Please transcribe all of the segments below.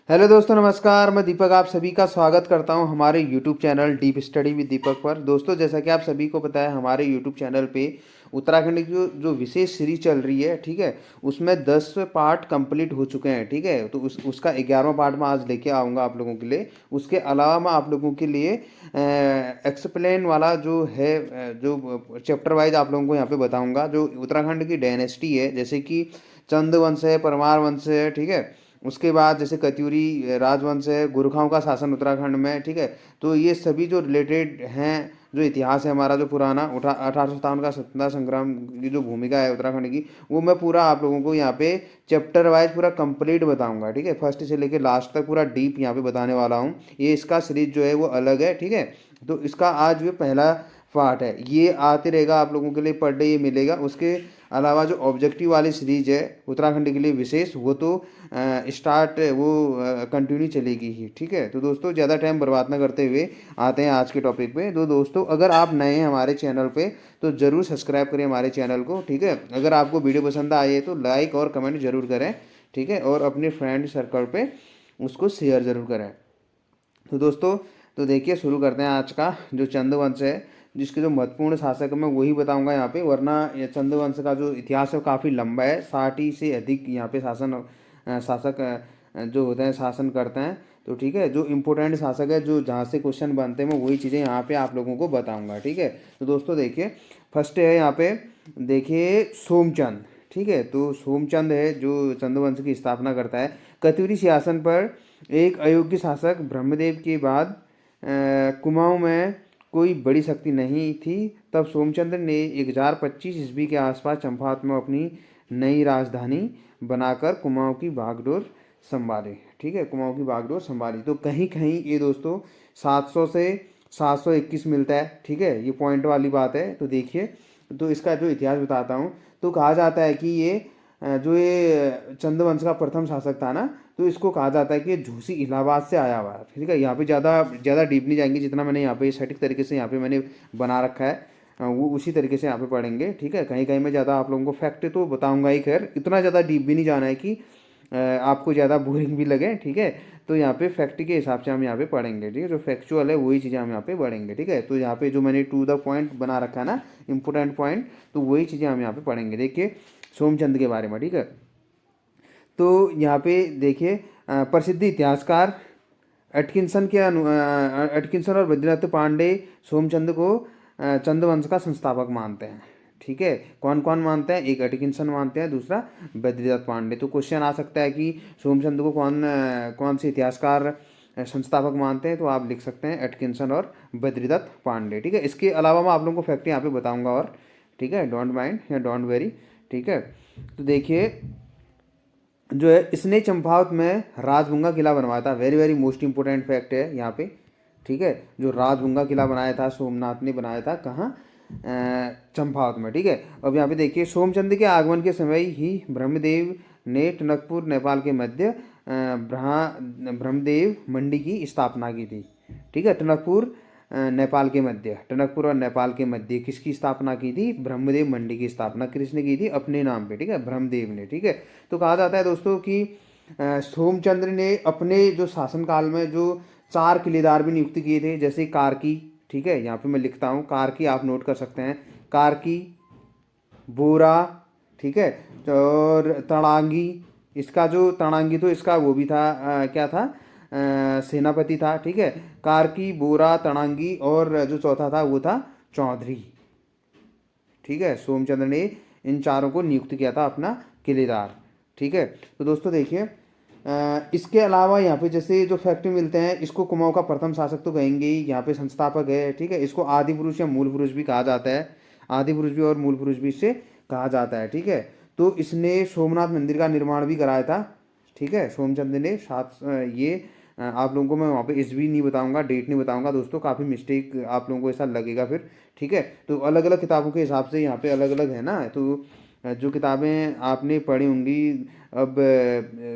Hello दोस्तों, नमस्कार। मैं दीपक आप सभी का स्वागत करता हूं हमारे YouTube channel deep study with Deepak पर। दोस्तों, जैसा कि आप सभी को पता है, हमारे यूट्यूब चैनल पे उत्तराखंड की जो जो विशेष सीरीज चल रही है, ठीक है, उसमें 10 पार्ट कंप्लीट हो चुके हैं। ठीक है, तो उसका 11वां पार्ट मैं आज लेके आऊँगा आप लोगों के लिए। उसके अलावा मैं आप लोगों के लिए एक्सप्लेन वाला जो है, जो चैप्टर वाइज आप लोगों को यहाँ पे बताऊँगा। जो उत्तराखंड की डायनेस्टी है, जैसे कि चंद वंश है, परमार वंश है, ठीक है, उसके बाद जैसे कत्यूरी राजवंश है, गोरखाओं का शासन उत्तराखंड में, ठीक है। तो ये सभी जो रिलेटेड हैं, जो इतिहास है हमारा जो पुराना 1857 का स्वतंत्रता संग्राम की जो भूमिका है उत्तराखंड की, वो मैं पूरा आप लोगों को यहाँ पे चैप्टर वाइज पूरा कंप्लीट बताऊंगा। ठीक है, फर्स्ट से लेके लास्ट तक पूरा डीप यहाँ पे बताने वाला हूँ। ये इसका सीरीज जो है वो अलग है, ठीक है। तो इसका आज भी पहला पार्ट है, ये आते रहेगा आप लोगों के लिए, पर डे ये मिलेगा। उसके अलावा जो ऑब्जेक्टिव वाली सीरीज है उत्तराखंड के लिए विशेष, वो तो स्टार्ट वो कंटिन्यू चलेगी ही। ठीक है, तो दोस्तों ज़्यादा टाइम बर्बाद ना करते हुए आते हैं आज के टॉपिक पे। तो दोस्तों, अगर आप नए हैं हमारे चैनल पे तो ज़रूर सब्सक्राइब करें हमारे चैनल को। ठीक है, अगर आपको वीडियो पसंद आए तो लाइक और कमेंट जरूर करें। ठीक है, और अपने फ्रेंड सर्कल पे उसको शेयर ज़रूर करें। तो दोस्तों, तो देखिए शुरू करते हैं आज का जो चंद्रवंश है, जिसके जो महत्वपूर्ण शासक मैं वही बताऊंगा यहाँ पे। वरना ये चंद्रवंश का जो इतिहास है वो काफ़ी लंबा है, 60 से अधिक यहाँ पे शासक जो होते हैं शासन करते हैं। तो ठीक है, जो इम्पोर्टेंट शासक है, जो जहाँ से क्वेश्चन बनते हैं, मैं वही चीज़ें यहाँ पे आप लोगों को बताऊँगा। ठीक है, तो दोस्तों देखिए, फर्स्ट है यहाँ पे, देखिए सोमचंद। ठीक है, तो सोमचंद है जो चंद्रवंश की स्थापना करता है। कत्यूरी सिंहासन पर एक अयोग्य शासक ब्रह्मदेव के बाद कुमाऊं में कोई बड़ी शक्ति नहीं थी। तब सोमचंद्र ने 1025 ईस्वी के आसपास चंपावत में अपनी नई राजधानी बनाकर कुमाऊं की बागडोर संभाली। ठीक है, कुमाऊं की बागडोर संभाली। तो कहीं कहीं ये दोस्तों 700 से 721 मिलता है। ठीक है, ये पॉइंट वाली बात है। तो देखिए, तो इसका जो इतिहास बताता हूँ। तो कहा जाता है कि ये जो ये चंद्रवंश का प्रथम शासक था ना, तो इसको कहा जाता है कि झूसी इलाहाबाद से आया हुआ है। ठीक है, यहाँ पे ज़्यादा ज़्यादा डीप नहीं जाएंगे, जितना मैंने यहाँ पे सटीक तरीके से यहाँ पे मैंने बना रखा है, वो उसी तरीके से यहाँ पे पढ़ेंगे। ठीक है, कहीं कहीं मैं ज़्यादा आप लोगों को फैक्ट तो बताऊंगा ही, खैर इतना ज़्यादा डीप भी नहीं जाना है कि आपको ज़्यादा बोरिंग भी लगे। ठीक है, तो यहाँ पे फैक्ट के हिसाब से हम यहाँ पे पढ़ेंगे। ठीक है, जो फैक्चुअल है वही चीज़ें हम यहाँ पे पढ़ेंगे। ठीक है, तो यहाँ पे जो मैंने टू द पॉइंट बना रखा है ना, इंपॉर्टेंट पॉइंट, तो वही चीज़ें हम यहाँ पे पढ़ेंगे। देखिए सोमचंद के बारे में। ठीक है, तो यहाँ पे देखिए, प्रसिद्ध इतिहासकार एटकिंसन और बद्रीनाथ पांडे सोमचंद को चंद्रवंश का संस्थापक मानते हैं। ठीक है, कौन कौन मानते हैं? एक एटकिंसन मानते हैं, दूसरा बद्रीनाथ पांडे। तो क्वेश्चन आ सकता है कि सोमचंद को कौन से इतिहासकार संस्थापक मानते हैं, तो आप लिख सकते हैं एटकिंसन और बद्रीदत्त पांडे। ठीक है, इसके अलावा मैं आप लोगों को फैक्ट यहाँ पे बताऊंगा और, ठीक है, डोंट माइंड या डोंट वेरी। ठीक है, तो देखिए, जो है इसने चंपावत में राजभुंगा किला बनवाया था। Very very most important fact है यहाँ पे। ठीक है, जो राजभुंगा किला बनाया था सोमनाथ ने बनाया था, कहाँ? चंपावत में। ठीक है, अब यहाँ पे देखिए, सोमचंद के आगमन के समय ही ब्रह्मदेव ने टनकपुर नेपाल के मध्य ब्रह्मदेव मंडी की स्थापना की थी। ठीक है, नेपाल के मध्य, टनकपुर और नेपाल के मध्य किसकी स्थापना की थी? ब्रह्मदेव मंडी की स्थापना किसने की थी? अपने नाम पे। ठीक है, ब्रह्मदेव ने। ठीक है, तो कहा जाता है दोस्तों कि सोमचंद्र ने अपने जो शासनकाल में जो 4 किलेदार भी नियुक्त किए थे, जैसे कार्की। ठीक है, यहाँ पे मैं लिखता हूँ कार्की, आप नोट कर सकते हैं। कार्की, बोरा, ठीक है, और तड़ांगी। इसका जो तड़ांगी, तो इसका वो भी था, क्या था, सेनापति था। ठीक है, कार्की, बोरा, तड़ांगी, और जो चौथा था वो था चौधरी। ठीक है, सोमचंद्र ने इन चारों को नियुक्त किया था अपना किलेदार। ठीक है, तो दोस्तों देखिए, इसके अलावा यहाँ पे जैसे जो फैक्ट मिलते हैं, इसको कुमाऊं का प्रथम शासक तो कहेंगे ही, यहाँ पे संस्थापक है। ठीक है, इसको आदि पुरुष या मूल पुरुष भी कहा जाता है। आदि पुरुष भी और मूल पुरुष भी इससे कहा जाता है। ठीक है, तो इसने सोमनाथ मंदिर का निर्माण भी कराया था। ठीक है, सोमचंद ने सात ये आप लोगों को मैं वहाँ पे ईस्वी नहीं बताऊंगा, डेट नहीं बताऊंगा दोस्तों, काफ़ी मिस्टेक आप लोगों को ऐसा लगेगा फिर। ठीक है, तो अलग अलग किताबों के हिसाब से यहाँ पे अलग अलग है ना, तो जो किताबें आपने पढ़ी होंगी, अब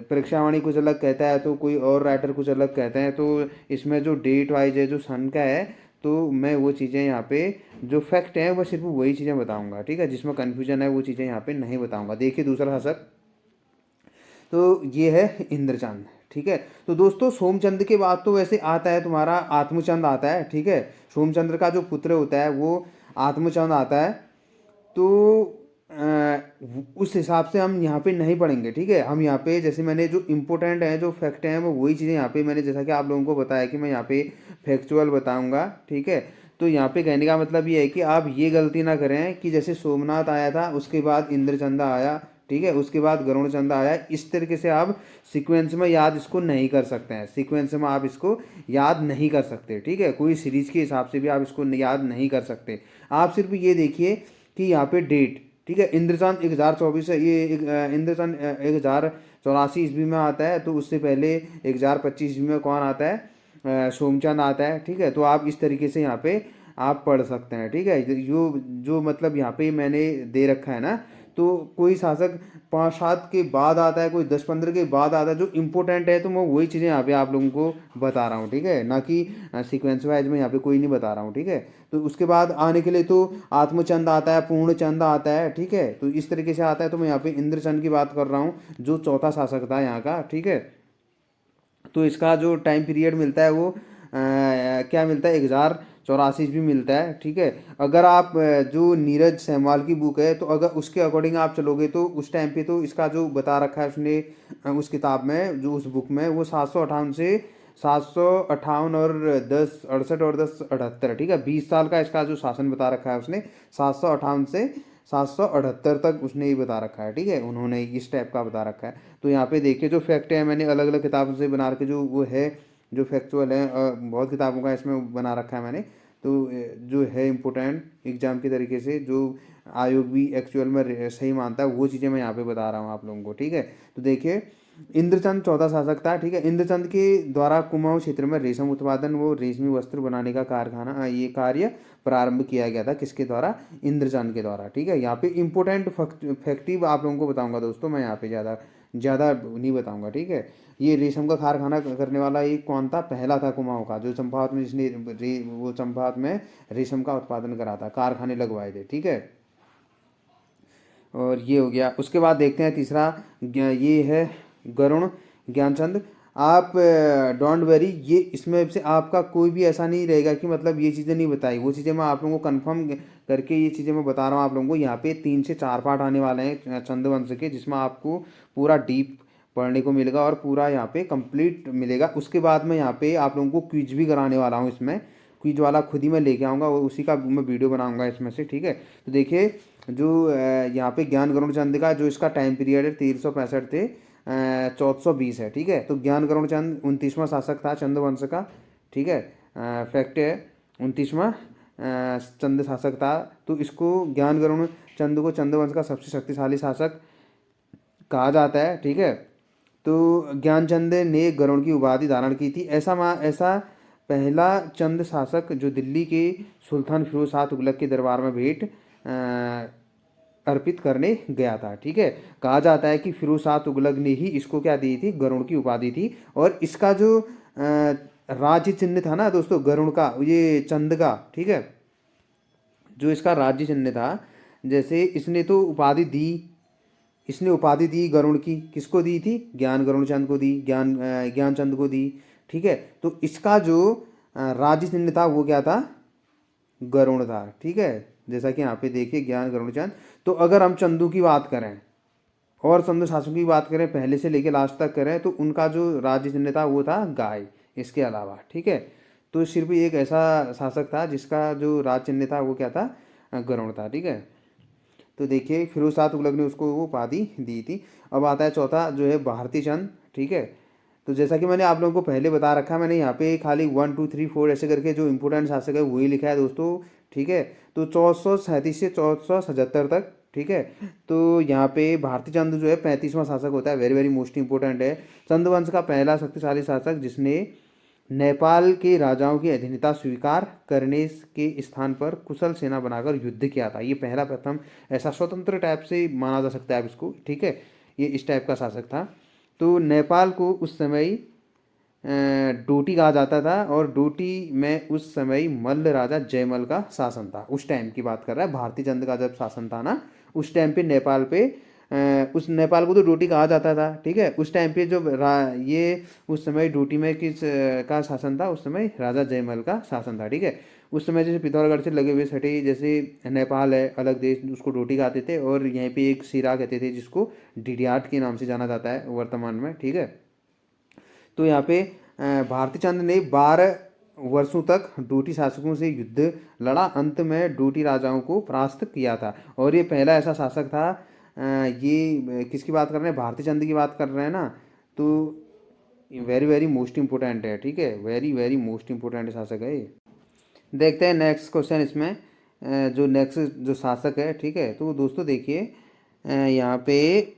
परीक्षावाणी कुछ अलग कहता है, तो कोई और राइटर कुछ अलग कहते हैं। तो इसमें जो डेट वाइज है, जो सन का है, तो मैं वो चीज़ें यहाँ पे जो फैक्ट हैं वो सिर्फ वही चीज़ें बताऊंगा। ठीक है, जिसमें कन्फ्यूजन है वो चीज़ें यहाँ पे नहीं बताऊंगा। देखिए दूसरा शासक, तो ये है इंद्रचंद। ठीक है। तो दोस्तों सोमचंद के बाद तो वैसे आता है तुम्हारा आत्मचंद आता है, ठीक है। सोमचंद्र का जो पुत्र होता है वो आत्मचंद आता है। तो उस हिसाब से हम यहाँ पे नहीं पढ़ेंगे, ठीक है। हम यहाँ पे जैसे मैंने जो इम्पोर्टेंट है जो फैक्ट हैं वो वही चीज़ें यहाँ पे मैंने जैसा कि आप लोगों को बताया कि मैं यहाँ पे फैक्चुअल बताऊंगा, ठीक है। तो यहाँ पे कहने का मतलब ये है कि आप ये गलती ना करें कि जैसे सोमनाथ आया था उसके बाद इंद्रचंदा आया, ठीक है, उसके बाद गरुड़चंदा आया, इस तरीके से आप सीक्वेंस में याद इसको नहीं कर सकते हैं, सीक्वेंस में आप इसको याद नहीं कर सकते, ठीक है। कोई सीरीज के हिसाब से भी आप इसको याद नहीं कर सकते। आप सिर्फ ये देखिए कि यहाँ पे डेट, ठीक है, इंद्रचांद 1024 है, ये इंद्रचांद 1084 ईस्वी में आता है। तो उससे पहले 1025 ईस्वी में कौन आता है, सोमचंद आता है, ठीक है। तो आप इस तरीके से यहाँ पे आप पढ़ सकते हैं, ठीक है। जो जो मतलब यहाँ पे मैंने दे रखा है ना, तो कोई शासक 5-7 के बाद आता है, कोई 10-15 के बाद आता है, जो इम्पोर्टेंट है तो मैं वही चीज़ें यहाँ पे आप लोगों को बता रहा हूँ, ठीक है, ना कि सीक्वेंस वाइज में यहाँ पे कोई नहीं बता रहा हूँ, ठीक है। तो उसके बाद आने के लिए तो आत्मचंद आता है, पूर्णचंद आता है, ठीक है। तो इस तरीके से आता है। तो मैं यहाँ पे इंद्रचंद की बात कर रहा हूँ जो चौथा शासक था यहाँ का, ठीक है। तो इसका जो टाइम पीरियड मिलता है वो क्या मिलता है, 1084 भी मिलता है, ठीक है। अगर आप जो नीरज सहवाल की बुक है तो अगर उसके अकॉर्डिंग आप चलोगे तो उस टाइम पे तो इसका जो बता रखा है उसने उस किताब में जो उस बुक में वो 758 से 758 और 1068 और 1078, ठीक है, 20 साल का इसका जो शासन बता रखा है उसने 758 से 778 तक उसने ये बता रखा है, ठीक है। उन्होंने इस टाइप का बता रखा है। तो यहाँ पे देखिए जो फैक्ट है मैंने अलग अलग किताबों से बना के जो वो है जो फैक्चुअल है बहुत किताबों का इसमें बना रखा है मैंने। तो जो है इम्पोर्टेंट एग्जाम के तरीके से जो आयोग भी एक्चुअल में सही मानता है वो चीज़ें मैं यहाँ पे बता रहा हूँ आप लोगों को, ठीक है। तो देखिए इंद्रचंद चौथा शासक था, ठीक है। इंद्रचंद के द्वारा कुमाऊं क्षेत्र में रेशम उत्पादन वो रेशमी वस्त्र बनाने का कारखाना ये कार्य प्रारंभ किया गया था, किसके द्वारा, इंद्रचंद के द्वारा, ठीक है। यहाँ पे इंपॉर्टेंट फैक्टिव आप लोगों को बताऊंगा दोस्तों, मैं यहाँ पे ज़्यादा ज़्यादा नहीं बताऊंगा, ठीक है। ये रेशम का कारखाना करने वाला ये कौन था, पहला था कुमाऊं का, जो चंपावत में जिसने वो चंपावत में रेशम का उत्पादन करा था, कारखाने लगवाए थे, ठीक है। और ये हो गया। उसके बाद देखते हैं तीसरा ये है गरुण ज्ञानचंद। आप डोंट वेरी, ये इसमें से आपका कोई भी ऐसा नहीं रहेगा कि मतलब ये चीज़ें नहीं बताई, वो चीज़ें मैं आप लोगों को कंफर्म करके ये चीज़ें मैं बता रहा हूँ आप लोगों को। यहाँ पे 3 से 4 पार्ट आने वाले हैं चंद्रवंश के, जिसमें आपको पूरा डीप पढ़ने को मिलेगा और पूरा यहाँ पे कंप्लीट मिलेगा। उसके बाद मैं यहाँ पे आप लोगों को क्विज भी कराने वाला हूँ, इसमें क्विज वाला खुद ही मैं लेके आऊँगा, उसी का मैं वीडियो बनाऊँगा इसमें से, ठीक है। तो देखिए जो यहाँ पे ज्ञान गरुड़ चंद का जो इसका टाइम पीरियड है 1365 से 1420 है, ठीक है। तो ज्ञान गरुड़ चंद 29वां शासक था चंद्रवंश का, ठीक है। फैक्ट है 29वां चंद शासक था। तो इसको ज्ञान गरुड़ चंद को चंद्रवंश का सबसे शक्तिशाली शासक कहा जाता है, ठीक है। तो ज्ञानचंद ने गरुड़ की उपाधि धारण की थी। ऐसा पहला चंद शासक जो दिल्ली के सुल्तान फिरोज शाह तुगलक के दरबार में भेंट अर्पित करने गया था, ठीक है। कहा जाता है कि फिरोज शाह तुगलक ने ही इसको क्या दी थी, गरुड़ की उपाधि थी। और इसका जो राज्य चिन्ह था ना दोस्तों गरुड़ का, ये चंद का, ठीक है, जो इसका राज्य चिन्ह था, जैसे इसने तो उपाधि दी, इसने उपाधि दी गरुड़ की, किसको दी थी, ज्ञान गरुड़ चंद को दी, ज्ञानचंद को दी, ठीक है। तो इसका जो राज्य चिन्ह था वो क्या था, गरुड़ था, ठीक है। जैसा कि यहाँ पे देखिए ज्ञान गरुड़ चंद। तो अगर हम चंदू की बात करें और चंदू शासकों की बात करें पहले से लेकर लास्ट तक करें तो उनका जो राज्य चिन्ह था वो था गाय, इसके अलावा, ठीक है। तो सिर्फ एक ऐसा शासक था जिसका जो राज्य चिन्ह था वो क्या था, गरुड़ था, ठीक है। तो देखिए फिरोज शाह तुगलक ने उसको वो उपाधि दी थी। अब आता है चौथा जो है भारती चंद, ठीक है। तो जैसा कि मैंने आप लोगों को पहले बता रखा है, मैंने यहाँ पे खाली 1 2 3 4 ऐसे करके जो इंपोर्टेंट शासक है वही लिखा है दोस्तों, ठीक है। तो 1437 से 1477 तक, ठीक है। तो यहाँ पे भारती चंद जो है 35वां शासक होता है, वेरी वेरी मोस्ट इंपोर्टेंट है। चंद्रवंश का पहला शक्तिशाली शासक जिसने नेपाल के राजाओं की अधीनता स्वीकार करने के स्थान पर कुशल सेना बनाकर युद्ध किया था। ये पहला प्रथम ऐसा स्वतंत्र टाइप से माना जा सकता है इसको, ठीक है। ये इस टाइप का शासक था। तो नेपाल को उस समय डोटी कहा जाता था और डोटी में उस समय मल्ल राजा जयमल का शासन था। उस टाइम की बात कर रहा है, भारती चंद का जब शासन था ना उस टाइम पे नेपाल पे उस नेपाल को तो डोटी कहा जाता था, ठीक है। उस टाइम पे जो ये उस समय डोटी में किस का शासन था, उस समय राजा जयमल का शासन था, ठीक है। उस समय जैसे पिथौरागढ़ से लगे हुए सटे जैसे नेपाल है अलग देश, उसको डोटी कहते थे, और यहीं पे एक सिरा कहते थे जिसको डिडियाट के नाम से जाना जाता है वर्तमान में, ठीक है। तो यहाँ पे भारती चंद ने 12 वर्षों तक डोटी शासकों से युद्ध लड़ा, अंत में डोटी राजाओं को परास्त किया था। और ये पहला ऐसा शासक था, ये किसकी बात कर रहे हैं, भारती चंद की बात कर रहे हैं ना, तो वेरी वेरी मोस्ट इम्पोर्टेंट है, ठीक है, वेरी वेरी मोस्ट इम्पोर्टेंट शासक है ये। देखते हैं नेक्स्ट क्वेश्चन इसमें, जो नेक्स्ट जो शासक है, ठीक है। तो दोस्तों देखिए यहाँ पे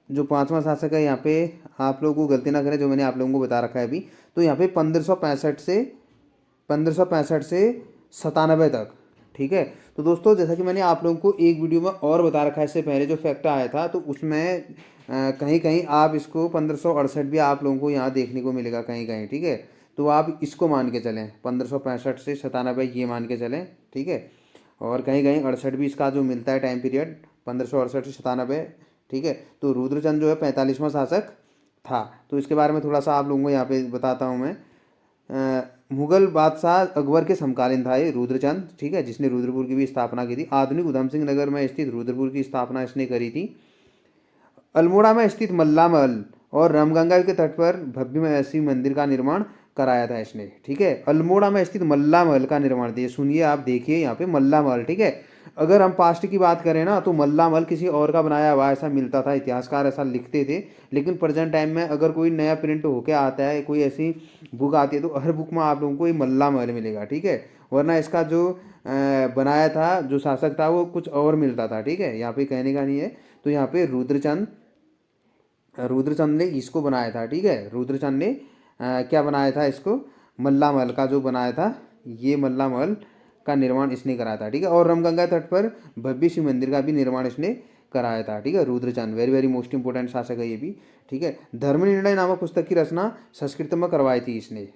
जो पांचवा शासक है, यहाँ पे आप लोगों को गलती ना करें जो मैंने आप लोगों को बता रखा है अभी। तो यहाँ पे 1565 से 97 तक, ठीक है। तो दोस्तों जैसा कि मैंने आप लोगों को एक वीडियो में और बता रखा है इससे पहले जो फैक्ट आया था, तो उसमें कहीं कहीं आप इसको 1568 भी आप लोगों को यहाँ देखने को मिलेगा कहीं कहीं, ठीक है। तो आप इसको मान के चलें, 1565 से 97 ये मान के चलें, ठीक है। और कहीं कहीं 68 भी इसका जो मिलता है टाइम पीरियड, 1568 से 97, ठीक है। तो रुद्रचंद जो है 45वां शासक था। तो इसके बारे में थोड़ा सा आप लोगों को यहाँ पे बताता हूँ मैं। मुगल बादशाह अकबर के समकालीन था ये रुद्रचंद, ठीक है, जिसने रुद्रपुर की भी स्थापना की थी। आधुनिक उधम सिंह नगर में स्थित रुद्रपुर की स्थापना इसने करी थी। अल्मोड़ा में स्थित मल्ला महल और रामगंगा के तट पर भव्य शिव मंदिर का निर्माण कराया था इसने, ठीक है। अल्मोड़ा में स्थित मल्ला महल का निर्माण दिए, सुनिए आप देखिए यहाँ पे मल्ला महल, ठीक है। अगर हम पास्ट की बात करें ना, तो मल्ला महल किसी और का बनाया हुआ ऐसा मिलता था, इतिहासकार ऐसा लिखते थे। लेकिन प्रेजेंट टाइम में अगर कोई नया प्रिंट होके आता है, कोई ऐसी बुक आती है, तो हर बुक में आप लोगों को ये मल्ला महल मिलेगा, ठीक है। वरना इसका जो बनाया था जो शासक था वो कुछ और मिलता था, ठीक है। यहाँ पे कहने का नहीं है। तो यहाँ पे रुद्रचंद ने इसको बनाया था, ठीक है। रुद्रचंद ने क्या बनाया था इसको, मल्ला महल का जो बनाया था, ये मल्ला महल का निर्माण इसने कराया था, ठीक है। और रामगंगा तट पर भव्य शिव मंदिर का भी निर्माण इसने कराया था, ठीक है। Rudrachand very very most important शासक है ये भी, ठीक है। धर्म निर्णय नामक पुस्तक की रचना संस्कृत में करवाई थी इसने,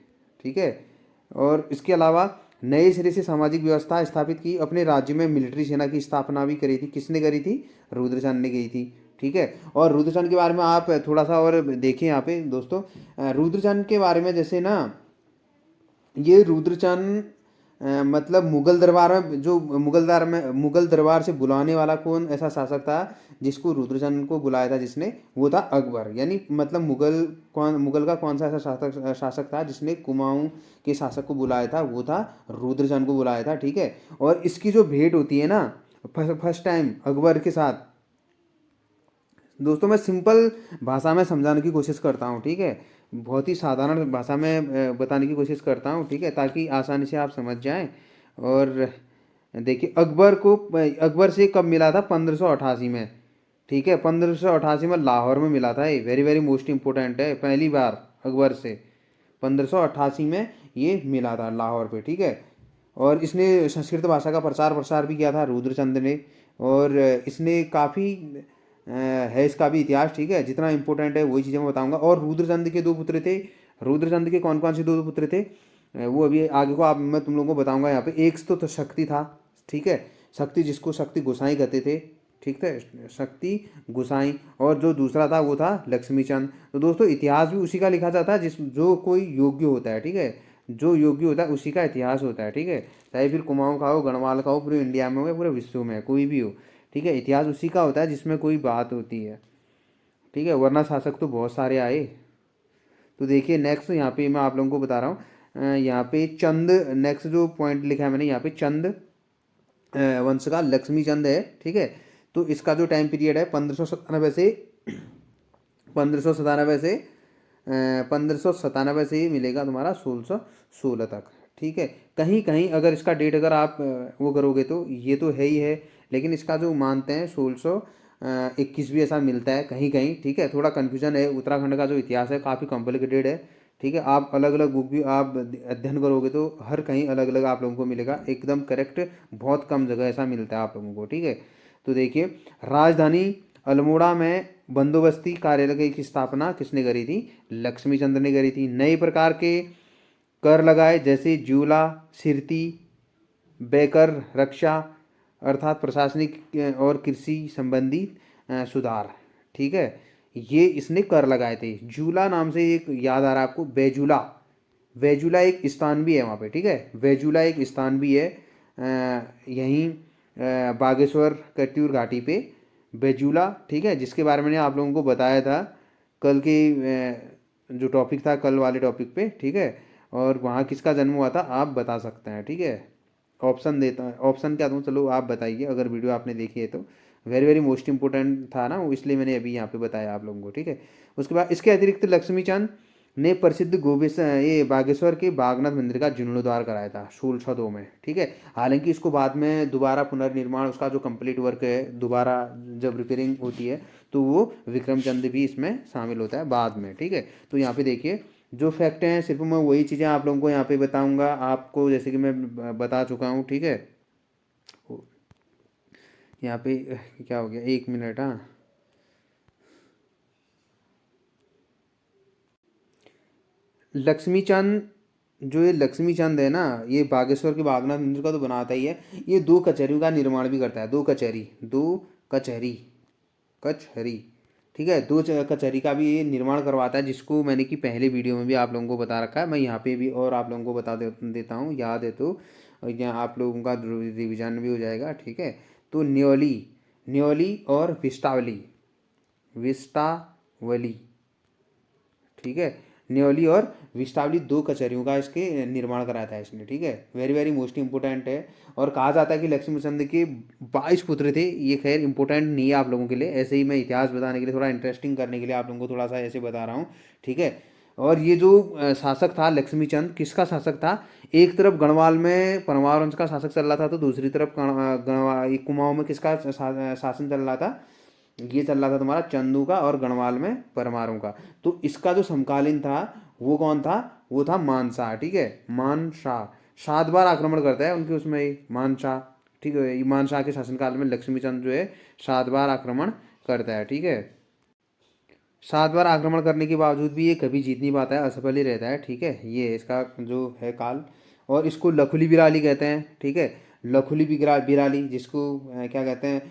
ठीक है। और इसके अलावा नए सिरे से सामाजिक व्यवस्था स्थापित की, अपने राज्य में मिलिट्री सेना की स्थापना भी करी थी। किसने करी थी, रुद्रचंद ने की थी, ठीक है। और रुद्रचंद के बारे में आप थोड़ा सा और देखिए यहाँ पे दोस्तों, रुद्रचंद के बारे में जैसे ना, ये रुद्रचंद मतलब मुगल दरबार से बुलाने वाला कौन ऐसा शासक था जिसको रुद्रचंद को बुलाया था, जिसने, वो था अकबर। यानी मतलब मुगल का कौन सा ऐसा शासक था जिसने कुमाऊं के शासक को बुलाया था, वो था रुद्रचंद को बुलाया था, ठीक है। और इसकी जो भेंट होती है ना फर्स्ट टाइम अकबर के साथ, दोस्तों मैं सिंपल भाषा में समझाने की कोशिश करता हूँ, ठीक है। बहुत ही साधारण भाषा में बताने की कोशिश करता हूँ, ठीक है, ताकि आसानी से आप समझ जाएं। और देखिए अकबर से कब मिला था, 1588 में, ठीक है। 1588 में लाहौर में मिला था, ये वेरी वेरी मोस्ट इंपॉर्टेंट है, पहली बार अकबर से 1588 में ये मिला था लाहौर पे, ठीक है। और इसने संस्कृत भाषा का प्रचार प्रसार भी किया था रुद्रचंद ने। और इसने काफ़ी है इसका भी इतिहास, ठीक है। जितना इंपॉर्टेंट है वही चीज़ें मैं बताऊंगा। और रुद्रचंद के दो पुत्र थे, रुद्रचंद के कौन कौन से दो पुत्र थे, वो अभी आगे को आप मैं तुम लोगों को बताऊंगा। यहाँ पे एक तो शक्ति था, ठीक है, शक्ति जिसको शक्ति गोसाई कहते थे, ठीक है, शक्ति गोसाई। और जो दूसरा था वो था लक्ष्मीचंद। तो दोस्तों इतिहास भी उसी का लिखा जाता है जिस जो कोई योग्य होता है, ठीक है, जो योग्य होता है उसी का इतिहास होता है, ठीक है। चाहे फिर कुमाऊं का हो, गढ़वाल का हो, पूरे इंडिया में हो या पूरे विश्व में कोई भी हो, ठीक है, इतिहास उसी का होता है जिसमें कोई बात होती है, ठीक है। वरना शासक तो बहुत सारे आए। तो देखिए नेक्स्ट यहाँ पे मैं आप लोगों को बता रहा हूँ, यहाँ पे चंद, नेक्स्ट जो पॉइंट लिखा है मैंने यहाँ पे, चंद वंश का लक्ष्मी चंद है, ठीक है। तो इसका जो टाइम पीरियड है 1597 से 1597 से ही मिलेगा तुम्हारा 1616 तक, ठीक है। कहीं कहीं अगर इसका डेट अगर आप वो करोगे तो ये तो है ही है, लेकिन इसका जो मानते हैं 1621 भी ऐसा मिलता है कहीं कहीं, ठीक है। थोड़ा कन्फ्यूजन है, उत्तराखंड का जो इतिहास है काफ़ी कॉम्प्लिकेटेड है, ठीक है। आप अलग अलग बुक भी आप अध्ययन करोगे तो हर कहीं अलग अलग आप लोगों को मिलेगा, एकदम करेक्ट बहुत कम जगह ऐसा मिलता है आप लोगों को, ठीक है। तो देखिए राजधानी अल्मोड़ा में बंदोबस्ती कार्यालय की स्थापना किसने करी थी, लक्ष्मीचंद ने करी थी। नए प्रकार के कर लगाए जैसे ज्यूला, सिरती, बेकर, रक्षा, अर्थात प्रशासनिक और कृषि संबंधी सुधार, ठीक है, ये इसने कर लगाए थे। जूला नाम से एक याद आ रहा है आपको, बेजूला, वेजुला एक स्थान भी है वहाँ पे, ठीक है, वेजुला एक स्थान भी है यहीं बागेश्वर कत्यूर घाटी पे बेजुला, ठीक है, जिसके बारे में मैंने आप लोगों को बताया था कल के जो टॉपिक था, कल वाले टॉपिक पे, ठीक है। और वहाँ किसका जन्म हुआ था आप बता सकते हैं, ठीक है। ऑप्शन देता, ऑप्शन क्या दूँ, चलो आप बताइए अगर वीडियो आपने देखी है तो। वेरी वेरी मोस्ट इंपॉर्टेंट था ना वो, इसलिए मैंने अभी यहाँ पे बताया आप लोगों को, ठीक है। उसके बाद इसके अतिरिक्त लक्ष्मीचंद ने प्रसिद्ध ये बागेश्वर के बागनाथ मंदिर का जीर्णोद्धार कराया था 1602 में, ठीक है। हालांकि इसको बाद में दोबारा पुनर्निर्माण, उसका जो कंप्लीट वर्क है दोबारा जब रिपेयरिंग होती है तो वो विक्रमचंद भी इसमें शामिल होता है बाद में, ठीक है। तो यहाँ पे देखिए जो फैक्ट हैं सिर्फ मैं वही चीज़ें आप लोगों को यहाँ पे बताऊँगा आपको, जैसे कि मैं बता चुका हूँ, ठीक है। यहाँ पे क्या हो गया, 1 मिनट, हाँ। लक्ष्मीचंद, जो ये लक्ष्मीचंद है ना, ये बागेश्वर के बागनाथ मंदिर का तो बनाता ही है, ये 2 कचहरियों का निर्माण भी करता है। 2 कचहरी, 2 कचहरी, कचहरी, ठीक है, 2 कचहरी का भी ये निर्माण करवाता है, जिसको मैंने कि पहले वीडियो में भी आप लोगों को बता रखा है। मैं यहाँ पे भी और आप लोगों को देता हूँ, याद है तो, और यहाँ आप लोगों का रिविजन भी हो जाएगा, ठीक है। तो न्योली, न्योली और विस्टावली, विस्टावली, ठीक है, न्योली और विस्टावली 2 कचहरियों का इसके निर्माण कराया था इसने, ठीक है। वेरी वेरी मोस्ट इंपोर्टेंट है। और कहा जाता है कि लक्ष्मीचंद के 22 पुत्र थे। ये खैर इंपॉर्टेंट नहीं है आप लोगों के लिए, ऐसे ही मैं इतिहास बताने के लिए, थोड़ा इंटरेस्टिंग करने के लिए आप लोगों को थोड़ा सा ऐसे बता रहा हूँ, ठीक है। और ये जो शासक था लक्ष्मीचंद, किसका शासक था, एक तरफ गढ़वाल में परमार वंश का शासक चल रहा था, तो दूसरी तरफ कुमाऊं में किसका शासन चल रहा था, ये चल रहा था तुम्हारा चंदू का, और गढ़वाल में परमारों का। तो इसका जो समकालीन था वो कौन था, वो था मानशाह, ठीक है, मानशाह। 7 बार आक्रमण करता है उनके उसमें ही मानशाह, ठीक है। ये मानशाह के शासनकाल में लक्ष्मीचंद जो है 7 बार आक्रमण करता है, ठीक है। 7 बार आक्रमण करने के बावजूद भी ये कभी जीत नहीं पाता है, असफल ही रहता है, ठीक है। ये इसका जो है काल। और इसको लखुली बिराली कहते हैं, ठीक है, लखुली बिराली, जिसको क्या कहते हैं,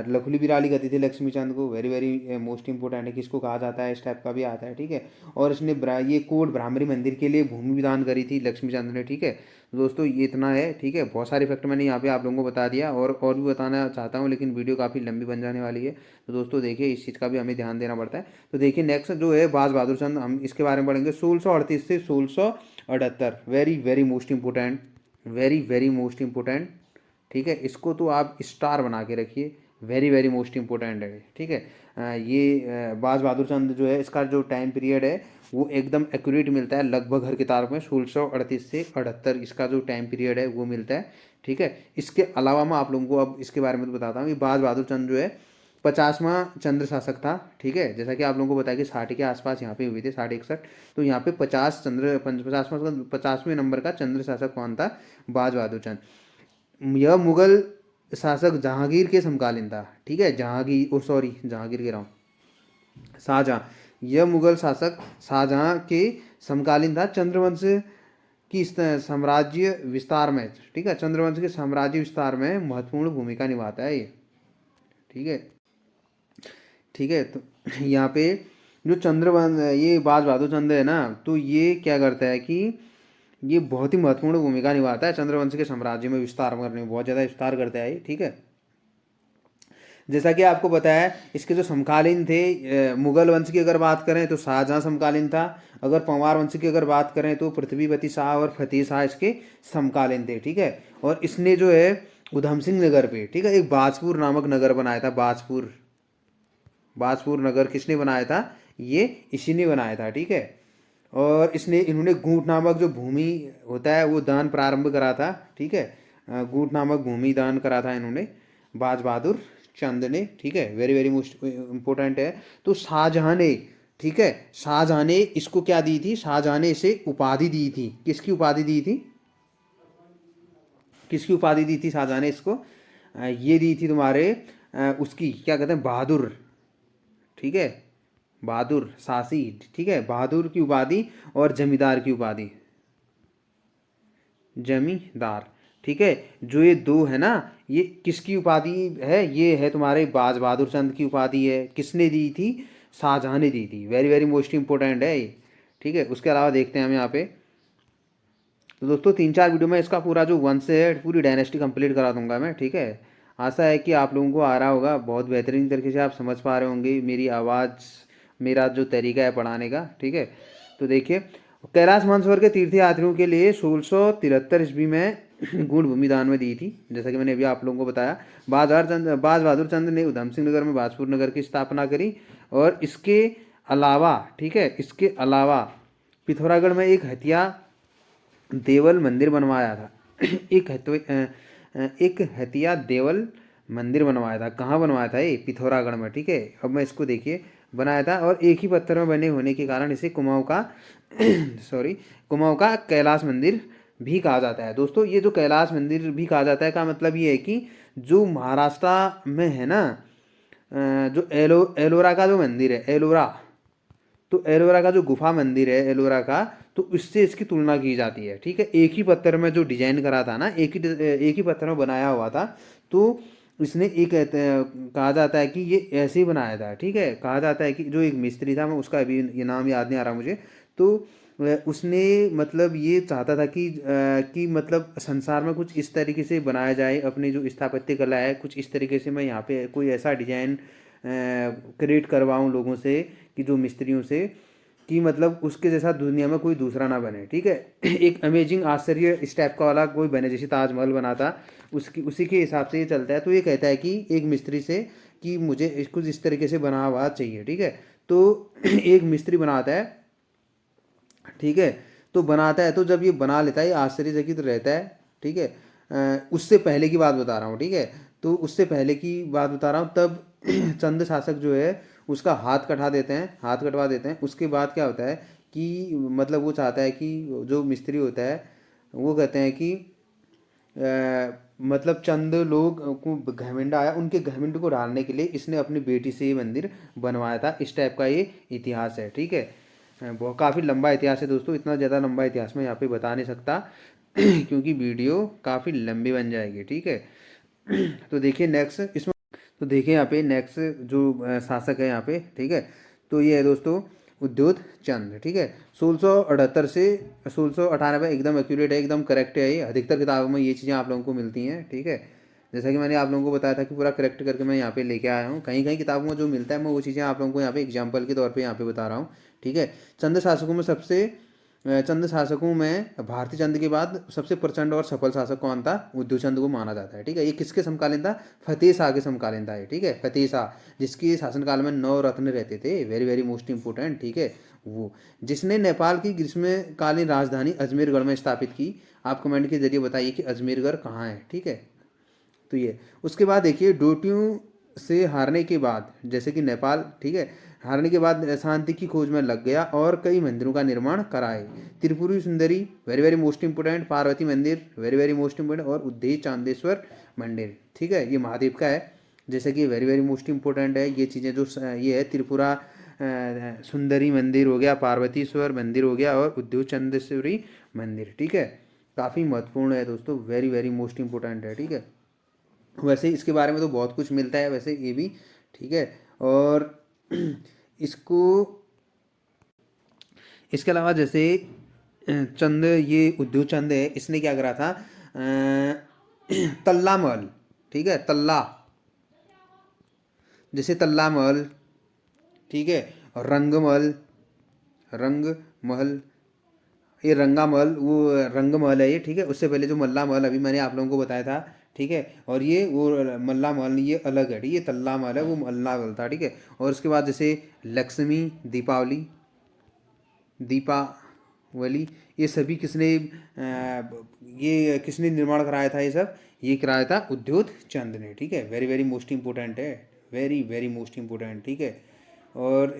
लखुली बिराली कहती थी लक्ष्मीचंद को। वेरी वेरी मोस्ट इंपोर्टेंट है, किसको कहा जाता है, इस टाइप का भी आता है, ठीक है। और इसने ये कोट ब्राह्मणी मंदिर के लिए भूमि विदान करी थी लक्ष्मीचंद ने, ठीक है। तो दोस्तों ये इतना है, ठीक है। बहुत सारे फैक्ट मैंने यहाँ पे आप लोगों को बता दिया, और भी बताना चाहता हूँ, लेकिन वीडियो काफ़ी लंबी बन जाने वाली है। तो दोस्तों देखिए इस चीज़ का भी हमें ध्यान देना पड़ता है। तो देखिए नेक्स्ट जो है बाज बहादुर चंद, हम इसके बारे में पढ़ेंगे 1638 से 1678। Very very most important, very very most important, ठीक है। इसको तो आप स्टार बना के रखिए, वेरी वेरी मोस्ट इंपॉर्टेंट है, ठीक है। ये बाज बहादुर चंद जो है, इसका जो टाइम पीरियड है वो एकदम एक्यूरेट मिलता है, लगभग हर किताब में 1638 से 78 इसका जो टाइम पीरियड है वो मिलता है, ठीक है। इसके अलावा मैं आप लोगों को अब इसके बारे में तो बताता हूँ। ये बाज बहादुर चंद जो है 50वां चंद्र शासक था, ठीक है। जैसा कि आप लोगों को बताया कि 60 के आसपास यहाँ पे हुए थे, 60-61। तो यहाँ पे 50वें नंबर का चंद्र शासक कौन था, बाज बहादुर चंद। यह मुगल शासक जहांगीर के समकालीन था, ठीक है, जहांगीर, ओ सॉरी जहांगीर कह रहा हूँ, शाहजहाँ। यह मुगल शासक शाहजहाँ के समकालीन था। चंद्रवंश की साम्राज्य विस्तार में, ठीक है, चंद्रवंश के साम्राज्य विस्तार में महत्वपूर्ण भूमिका निभाता है ये, ठीक है, ठीक है। तो यहाँ पे जो चंद्रवंश, ये बाज बहादुर चंद है ना, तो ये क्या करता है कि ये बहुत ही महत्वपूर्ण भूमिका निभाता है चंद्रवंश के साम्राज्य में विस्तार करने में, बहुत ज़्यादा विस्तार करता है ये, ठीक है। जैसा कि आपको बताया इसके जो समकालीन थे, मुगल वंश की अगर बात करें तो शाहजहाँ समकालीन था। अगर पंवार वंश की अगर बात करें तो पृथ्वीपति शाह और फतेह शाह इसके समकालीन थे, ठीक है। और इसने जो है उधम सिंह नगर पे, ठीक है, एक बाजपुर नामक नगर बनाया था। बाजपुर, बाजपुर नगर किसने बनाया था, ये इसी ने बनाया था, ठीक है। और इन्होंने गूंठ नामक जो भूमि होता है वो दान प्रारंभ करा था, ठीक है। गूंठ नामक भूमि दान करा था इन्होंने, बाज बहादुर चंद ने, ठीक है। वेरी वेरी मोस्ट इंपॉर्टेंट है। तो शाहजहाँ ने, ठीक है, शाहजहाँ ने इसको क्या दी थी, शाहजहाँ ने इसे उपाधि दी थी। किसकी उपाधि दी थी, किसकी उपाधि दी थी शाहजहाँ ने इसको, ये दी थी तुम्हारे उसकी क्या कहते हैं, बहादुर, ठीक है, बहादुर सासी, ठीक है, बहादुर की उपाधि और जमींदार की उपाधि, जमींदार, ठीक है। जो ये दो है ना, ये किसकी उपाधि है? ये है तुम्हारे बाज बहादुर चंद की उपाधि है। किसने दी थी? शाहजहां ने दी थी। वेरी वेरी मोस्ट इंपॉर्टेंट है ये, ठीक है। उसके अलावा देखते हैं हम यहाँ पे, तो दोस्तों 3-4 वीडियो में इसका पूरा जो वंश है, पूरी डायनेस्टी कंप्लीट करा दूंगा मैं, ठीक है। आशा है कि आप लोगों को आ रहा होगा, बहुत बेहतरीन तरीके से आप समझ पा रहे होंगे मेरी आवाज़, मेरा जो तरीका है पढ़ाने का, ठीक है। तो देखिए, कैलाश मानसरोवर के तीर्थयात्रियों के लिए 1673 ईस्वी में गुण भूमि दान में दी थी, जैसा कि मैंने अभी आप लोगों को बताया। बाज बहादुर चंद ने उधम सिंह नगर में बाजपुर नगर की स्थापना करी। और इसके अलावा, ठीक है, इसके अलावा पिथौरागढ़ में एक हथिया देवल मंदिर बनवाया था। एक हथिया देवल मंदिर बनवाया था। कहाँ बनवाया था? ये पिथौरागढ़ में, ठीक है। अब मैं इसको देखिए बनाया था, और एक ही पत्थर में बने होने के कारण इसे कुमाऊं का सॉरी, कुमाऊं का कैलाश मंदिर भी कहा जाता है। दोस्तों ये जो कैलाश मंदिर भी कहा जाता है का मतलब ये है कि जो महाराष्ट्र में है ना, जो एलोरा का जो मंदिर है, एलोरा, तो एलोरा का जो गुफा मंदिर है एलोरा का, तो इससे इसकी तुलना की जाती है, ठीक है। एक ही पत्थर में जो डिजाइन करा था ना, एक ही पत्थर में बनाया हुआ था, तो इसने एक कहा जाता है कि ये ऐसे ही बनाया था, ठीक है। कहा जाता है कि जो एक मिस्त्री था, मैं उसका अभी ये नाम याद नहीं आ रहा मुझे, तो उसने मतलब ये चाहता था कि मतलब संसार में कुछ इस तरीके से बनाया जाए, अपनी जो स्थापत्य कला है कुछ इस तरीके से मैं यहाँ पे कोई ऐसा डिजाइन क्रिएट करवाऊँ लोगों से, कि जो मिस्त्रियों से, कि मतलब उसके जैसा दुनिया में कोई दूसरा ना बने, ठीक है। एक अमेजिंग आश्चर्य इस टाइप का वाला कोई बने, जैसे ताजमहल बना था, उसकी उसी के हिसाब से ये चलता है। तो ये कहता है कि एक मिस्त्री से कि मुझे कुछ इस तरीके से बना हुआ चाहिए, ठीक है। तो एक मिस्त्री बनाता है, ठीक है। तो बनाता है, तो जब ये बना लेता है, ये आश्चर्यचकित रहता है, ठीक है। उससे पहले की बात बता रहा हूँ, ठीक है। तो उससे पहले की बात बता रहा हूँ, तब चंद शासक जो है उसका हाथ कटा देते हैं, हाथ कटवा देते हैं। उसके बाद क्या होता है कि मतलब वो चाहता है कि जो मिस्त्री होता है वो कहते हैं कि मतलब चंद लोग को घमंड आया, उनके घमंड को डालने के लिए इसने अपनी बेटी से ये मंदिर बनवाया था। इस टाइप का ये इतिहास है, ठीक है। बहुत काफ़ी लंबा इतिहास है दोस्तों, इतना ज़्यादा लंबा इतिहास मैं यहाँ पे बता नहीं सकता क्योंकि वीडियो काफ़ी लंबी बन जाएगी, ठीक है। तो देखिए नेक्स्ट इसमें, तो देखिए यहाँ पे नेक्स्ट जो शासक है यहाँ पे, ठीक है। तो ये है दोस्तों उद्योत चंद, ठीक है। 1678 से 1698, एकदम एक्यूरेट है, एकदम करेक्ट है। ये अधिकतर किताबों में ये चीज़ें आप लोगों को मिलती हैं, ठीक है। जैसा कि मैंने आप लोगों को बताया था कि पूरा करेक्ट करके मैं यहाँ पे लेके आया हूँ। कहीं कहीं किताबों में जो मिलता है मैं वो चीज़ें आप लोगों को यहाँ पे एग्जाम्पल के तौर पे यहाँ पे बता रहा हूँ, ठीक है। चंद शासकों में भारतीय चंद के बाद सबसे प्रचंड और सफल शासक कौन था? उद्योग चंद को माना जाता है, ठीक है। ये किसके समकालीन था? फतेह शाह के समकालीन था ये, ठीक है। फतेह शाह, जिसके शासनकाल में 9 रत्न रहते थे, वेरी वेरी मोस्ट इंपोर्टेंट, ठीक है। वो जिसने नेपाल की ग्रीष्मकालीन राजधानी अजमेरगढ़ में स्थापित की। आप कमेंट के जरिए बताइए कि अजमेरगढ़ कहाँ है, ठीक है। तो ये उसके बाद देखिए, डोटियों से हारने के बाद, जैसे कि नेपाल, ठीक है, हारने के बाद शांति की खोज में लग गया और कई मंदिरों का निर्माण कराए। त्रिपुरी सुंदरी, very very most important, Parvati मंदिर, वेरी वेरी मोस्ट इंपोर्टेंट, और उद्देश्य चांदेश्वर मंदिर, ठीक है। ये महादेव का है, जैसे कि वेरी वेरी मोस्ट इंपोर्टेंट है ये चीज़ें। जो ये है त्रिपुरा सुंदरी मंदिर हो गया, पार्वतीश्वर मंदिर हो गया, और उद्योग चंदेश्वरी मंदिर, ठीक है। काफ़ी महत्वपूर्ण है दोस्तों, वेरी वेरी मोस्ट इंपोर्टेंट है, ठीक है। वैसे इसके बारे में तो बहुत कुछ मिलता है वैसे ये भी, ठीक है। और इसको, इसके अलावा जैसे चंद, ये उद्योग चंद है, इसने क्या करा था? तल्ला महल, ठीक है, तल्ला, जैसे तल्ला महल, ठीक है। और रंग महल, रंग महल, ये रंगा महल, वो रंग महल है ये, ठीक है। उससे पहले जो मल्ला महल अभी मैंने आप लोगों को बताया था, ठीक है। और ये वो मल्ला महल नहीं, ये अलग है, ठीक है। तल्ला महल है, वो मल्ला महल था, ठीक है। और उसके बाद जैसे लक्ष्मी, दीपावली, दीपावली, ये सभी किसने ये किसने निर्माण कराया था? ये सब ये कराया था उद्योग चंद ने, ठीक है। वेरी वेरी मोस्ट इंपोर्टेंट है, वेरी वेरी मोस्ट इंपोर्टेंट, ठीक है। और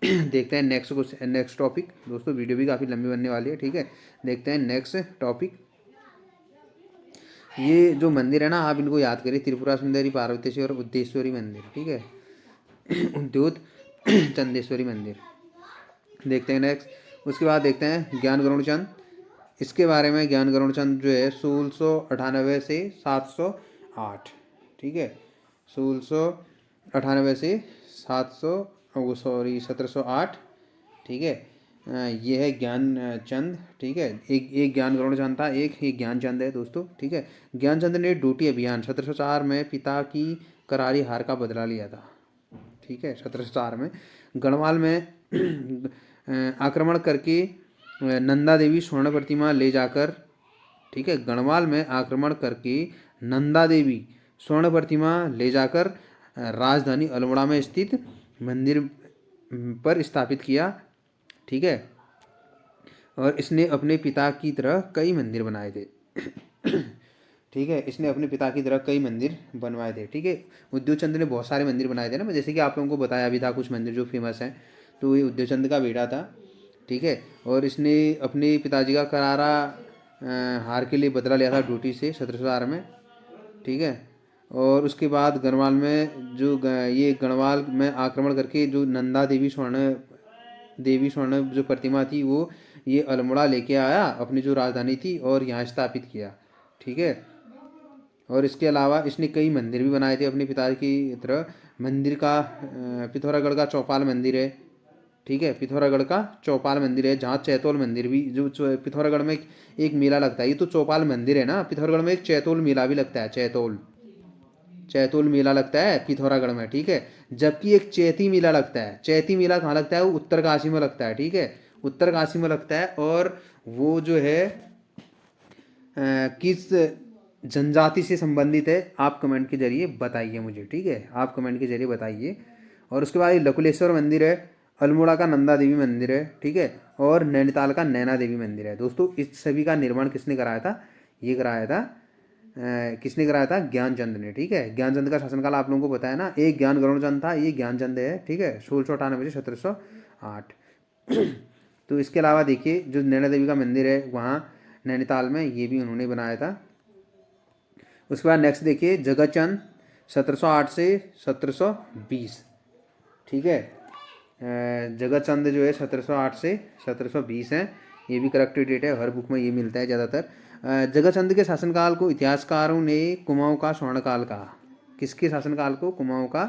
देखते हैं नेक्स्ट टॉपिक दोस्तों, वीडियो भी काफ़ी लंबी बनने वाली है, ठीक है। देखते हैं नेक्स्ट टॉपिक। ये जो मंदिर है ना, आप इनको याद करिए, त्रिपुरा सुंदरी, पार्वतीश्वर, उद्देश्वरी मंदिर, ठीक है। उद्योग चंदेश्वरी मंदिर। देखते हैं नेक्स्ट। उसके बाद देखते हैं ज्ञान गरुड़ चंद, इसके बारे में ज्ञान गरुड़ चंद जो है 1698 से 708, ठीक है, 1698 से 700 वो सॉरी 1708, ठीक है। ये है ज्ञान चंद, ठीक है। एक ज्ञान गरुड़ चंद था, एक ज्ञान चंद है दोस्तों, ठीक है। ज्ञान चंद ने डोटी अभियान 1704 में पिता की करारी हार का बदला लिया था, ठीक है। 1704 में गढ़वाल में आक्रमण करके नंदा देवी स्वर्ण प्रतिमा ले जाकर, ठीक है, गढ़वाल में आक्रमण करके नंदा देवी स्वर्ण प्रतिमा ले जाकर राजधानी अल्मोड़ा में स्थित मंदिर पर स्थापित किया, ठीक है। और इसने अपने पिता की तरह कई मंदिर बनाए थे ठीक है, इसने अपने पिता की तरह कई मंदिर बनवाए थे, ठीक है। उद्योग चंद ने बहुत सारे मंदिर बनाए थे ना, जैसे कि आप लोगों को बताया भी था कुछ मंदिर जो फेमस हैं, तो ये उद्योग चंद का बेटा था, ठीक है। और इसने अपने पिताजी का करारा हार के लिए बदला लिया था डोटी से 1704 में, ठीक है। और उसके बाद गढ़वाल में ये गढ़वाल में आक्रमण करके जो नंदा देवी स्वर्ण जो प्रतिमा थी वो ये अल्मोड़ा लेके आया, अपनी जो राजधानी थी, और यहाँ स्थापित किया, ठीक है। और इसके अलावा इसने कई मंदिर भी बनाए थे अपने पिता की तरह। मंदिर का पिथौरागढ़ का चौपाल मंदिर है, ठीक है, पिथौरागढ़ का चौपाल मंदिर है, जहाँ चैतौल मंदिर भी जो पिथौरागढ़ में एक मेला लगता है, ये तो चौपाल मंदिर है ना, पिथौरागढ़ में एक चैतौल मेला भी लगता है, चैतौल मेला लगता है पिथौरागढ़ में, ठीक है। जबकि एक चैती मेला लगता है, चैती मेला कहाँ लगता है, वो उत्तरकाशी में लगता है, ठीक है, उत्तरकाशी में लगता है। और वो जो है किस जनजाति से संबंधित है, आप कमेंट के जरिए बताइए मुझे, ठीक है, आप कमेंट के जरिए बताइए। और उसके बाद ये लकुलेश्वर मंदिर है, अल्मोड़ा का नंदा देवी मंदिर है, ठीक है, और नैनीताल का नैना देवी मंदिर है। दोस्तों इस सभी का निर्माण किसने कराया था, ये कराया था किसने कराया था, ज्ञानचंद ने, ठीक है। ज्ञानचंद का शासनकाल आप लोगों को बताया ना, एक ज्ञान गरुड़ चंद था, ये ज्ञानचंद है, ठीक है, 1698 से 1708 तो इसके अलावा देखिए जो नैना देवी का मंदिर है वहाँ नैनीताल में, ये भी उन्होंने बनाया था। उसके बाद नेक्स्ट देखिए जगतचंद 1708 से 1720, ठीक है। जगतचंद जो है 1708 से 1720 है, ये भी करेक्ट डेट है, हर बुक में ये मिलता है ज़्यादातर। जगतचंद के शासनकाल को इतिहासकारों ने कुमाऊं का स्वर्णकाल कहा। किसके शासनकाल को कुमाऊं का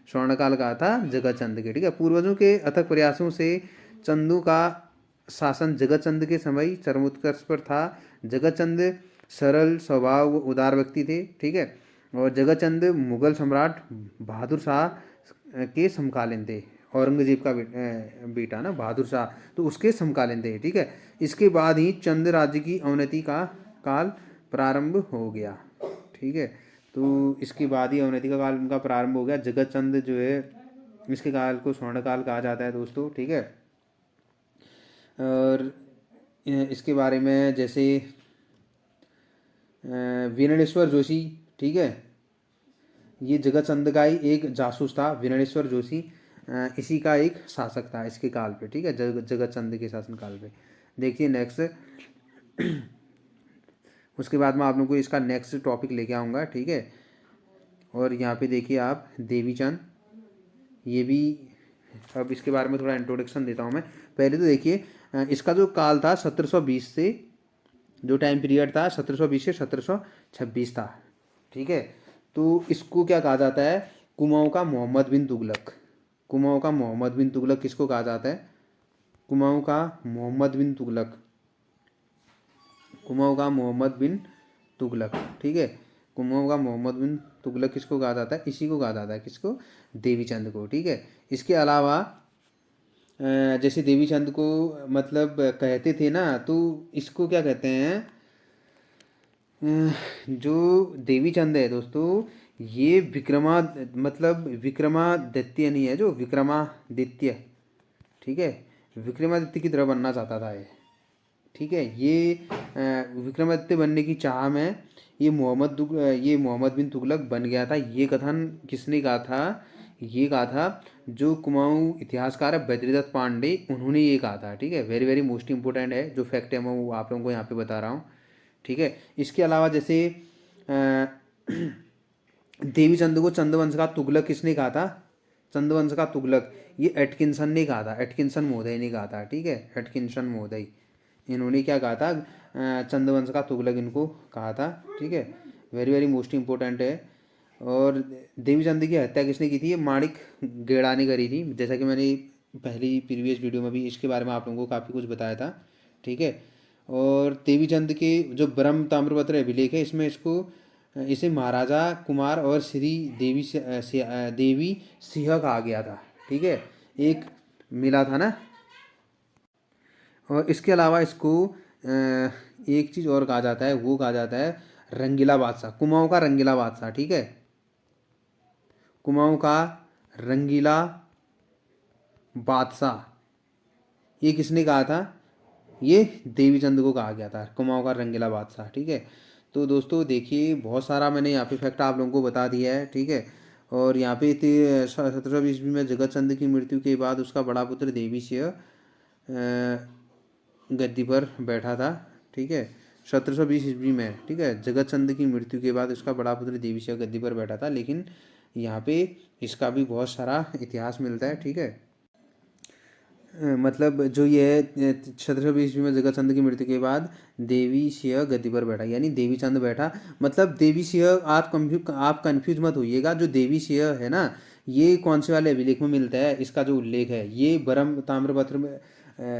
स्वर्णकाल कहा था, जगतचंद के, ठीक है। पूर्वजों के अथक प्रयासों से चंदू का शासन जगतचंद के समय चरमोत्कर्ष पर था। जगतचंद सरल स्वभाव व उदार व्यक्ति थे, ठीक है। और जगतचंद मुगल सम्राट बहादुर शाह के समकालीन थे, औरंगजेब का बेटा ना बहादुर शाह, तो उसके समकालीन थे, ठीक है। इसके बाद ही चंद राज्य की अवनति का काल प्रारंभ हो गया, ठीक है। तो इसके बाद ही अवनति का काल उनका प्रारंभ हो गया। जगतचंद जो है इसके काल को स्वर्णकाल कहा जाता है दोस्तों, ठीक है। और इसके बारे में जैसे वीरणेश्वर जोशी, ठीक है, ये जगतचंद का ही एक जासूस था, वीरणेश्वर जोशी इसी का एक शासक था इसके काल पे, ठीक है, जगतचंद के शासन काल पे। देखिए नेक्स्ट उसके बाद मैं आप लोगों को इसका नेक्स्ट टॉपिक लेके आऊँगा, ठीक है। और यहाँ पे देखिए आप देवीचंद, ये भी, अब इसके बारे में थोड़ा इंट्रोडक्शन देता हूँ मैं। पहले तो देखिए इसका जो काल था 1720 से, जो टाइम पीरियड था 1720 से 1726 था, ठीक है। तो इसको क्या कहा जाता है, कुमाऊँ का मोहम्मद बिन तुगलक। कुमाऊँ का मोहम्मद बिन तुगलक किसको कहा जाता है, कुमाऊँ का मोहम्मद बिन तुगलक, कुमाऊँ का मोहम्मद बिन तुगलक, ठीक है। कुमाऊँ का मोहम्मद बिन तुगलक किसको कहा जाता है, इसी को कहा जाता है, किसको, देवीचंद को, ठीक है। इसके अलावा जैसे देवीचंद को मतलब कहते थे ना, तो इसको क्या कहते हैं, जो देवीचंद है दोस्तों, ये विक्रमादित्य नहीं है, जो विक्रमादित्य, ठीक है, विक्रमादित्य की तरह बनना चाहता था ये, ठीक है। ये विक्रमादित्य बनने की चाह में ये मोहम्मद बिन तुगलक बन गया था। ये कथन किसने कहा था, ये कहा था जो कुमाऊँ इतिहासकार है बद्रीदत्त पांडे, उन्होंने ये कहा था, ठीक है। वेरी वेरी मोस्ट इंपॉर्टेंट है, जो फैक्ट है मैं वो आप लोगों को यहाँ पे बता रहा हूँ, ठीक है। इसके अलावा जैसे देवीचंद को चंद्रवंश का तुगलक किसने कहा था, चंद्रवंश का तुगलक ये एटकिंसन ने कहा था, एटकिंसन महोदय ने कहा था, ठीक है, एटकिंसन महोदय। इन्होंने क्या कहा था, चंद्रवंश का तुगलक इनको कहा था, ठीक है। वेरी वेरी मोस्ट इम्पोर्टेंट है। और देवी चंद की हत्या किसने की थी, ये माणिक गेड़ा ने करी थी, जैसा कि मैंने पहली प्रीवियस वीडियो में भी इसके बारे में आप लोगों को काफ़ी कुछ बताया था, ठीक है। और देवी चंद के जो ब्रह्म ताम्रपत्र अभिलेख है, इसमें इसे महाराजा कुमार और श्री देवी सिंह कहा गया था, ठीक है। एक मिला था ना। और इसके अलावा इसको एक चीज़ और कहा जाता है, वो कहा जाता है रंगीला बादशाह, कुमाऊँ का रंगीला बादशाह, ठीक है। कुमाऊँ का रंगीला बादशाह, ये किसने कहा था, ये देवीचंद को कहा गया था, कुमाऊँ का रंगीला बादशाह, ठीक है। तो दोस्तों देखिए, बहुत सारा मैंने यहाँ पे फैक्ट आप लोगों को बता दिया है, ठीक है। और यहाँ पे 1720 में जगत चंद की मृत्यु के बाद उसका बड़ा पुत्र देवी सिंह गद्दी पर बैठा था, ठीक है। 1720 ईस्वी में, ठीक है, जगत चंद की मृत्यु के बाद उसका बड़ा पुत्र देवी सिंह गद्दी पर बैठा था। लेकिन यहाँ पे इसका भी बहुत सारा इतिहास मिलता है, ठीक है। मतलब जो ये 1720 ईस्वी में जगत चंद की मृत्यु के बाद देवी सिंह गद्दी पर बैठा, यानी देवी चंद बैठा, मतलब देवी सिंह, आप कंफ्यूज मत होइएगा। जो देवी सिंह है ना, ये कौन से वाले अभिलेख में मिलता है, इसका जो उल्लेख है ये ब्रह्म ताम्रपत्र में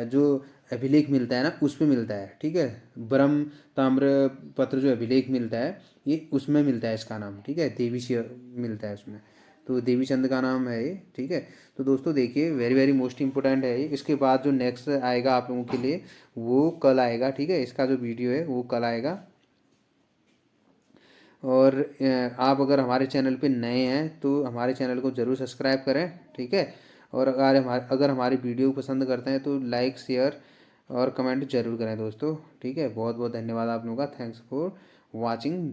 जो अभिलेख मिलता है ना, उस पे मिलता है, ठीक है। ब्रह्म ताम्रपत्र जो अभिलेख मिलता है, ये उसमें मिलता है इसका नाम, ठीक है, देवी सिंह मिलता है उसमें। तो देवी चंद का नाम है ये, ठीक है। तो दोस्तों देखिए, वेरी वेरी मोस्ट इम्पोर्टेंट है ये। इसके बाद जो नेक्स्ट आएगा आप लोगों के लिए, वो कल आएगा, ठीक है। इसका जो वीडियो है वो कल आएगा। और आप अगर हमारे चैनल पे नए हैं तो हमारे चैनल को ज़रूर सब्सक्राइब करें, ठीक है। और अगर हमारी वीडियो पसंद करते हैं तो लाइक शेयर और कमेंट जरूर करें दोस्तों, ठीक है। बहुत बहुत धन्यवाद आप लोगों का। Thanks for watching.